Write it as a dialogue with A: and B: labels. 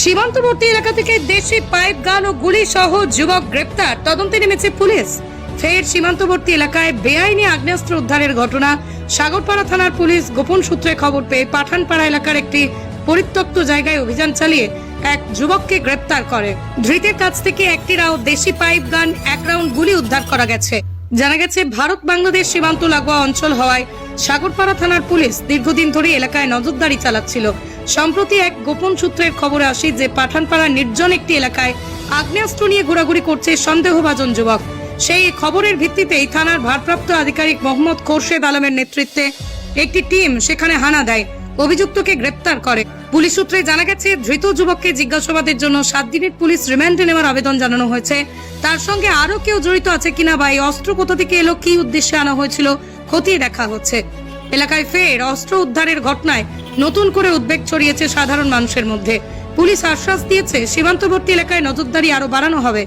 A: সীমান্তবর্তী এলাকা থেকে দেশি পাইপ গান ও গুলি সহ যুবক গ্রেপ্তার, তদন্তে নেমেছে পুলিশ। ফের সীমান্তবর্তী এলাকায় বেআইনি আগ্নেয়াস্ত্র উদ্ধারের ঘটনা। সাগরপাড়া থানার পুলিশ গোপন সূত্রে খবর পেয়ে পাঠানপাড়া এলাকার একটি পরিত্যক্ত জায়গায় অভিযান চালিয়ে এক যুবককে গ্রেপ্তার করে। ধৃতের কাছ থেকে একটি রাউন্ড দেশি পাইপ গান, 1 রাউন্ড গুলি উদ্ধার করা গেছে। জানা গেছে, ভারত বাংলাদেশ সীমান্ত লাগোয়া অঞ্চল হওয়ায় সাগরপাড়া থানার পুলিশ দীর্ঘদিন ধরে এলাকায় নজরদারি চালাচ্ছিল। সম্প্রতি এক গোপন সূত্রের খবরে আসে যে পাঠানপাড়া নির্জন একটি এলাকায় আগ্নেয়াস্ত্র নিয়ে ঘোরাঘুরি করছে সন্দেহভাজন যুবক। সেই খবরের ভিত্তিতেই থানার ভারপ্রাপ্ত আধিকারিক মোহাম্মদ খোরশেদ আলমের নেতৃত্বে একটি টিম সেখানে হানা দেয়, অভিযুক্তকে গ্রেপ্তার করে। পুলিশ সূত্রে জানা গেছে, ধৃত যুবককে জিজ্ঞাসাবাদের জন্য 7 দিনের পুলিশ রিমান্ডে নেওয়ার আবেদন জানানো হয়েছে। তার সঙ্গে আরো কেউ জড়িত আছে কিনা বা এই অস্ত্র কোথা থেকে এলো, কি উদ্দেশ্যে আনা হয়েছিল, খতিয়ে দেখা হচ্ছে। এলাকায় ফের অস্ত্র উদ্ধারের ঘটনায় নতুন করে উদ্বেগ ছড়িয়েছে সাধারণ মানুষের মধ্যে। পুলিশ আশ্বাস দিয়েছে, সীমান্তবর্তী এলাকায় নজরদারি আরো বাড়ানো হবে।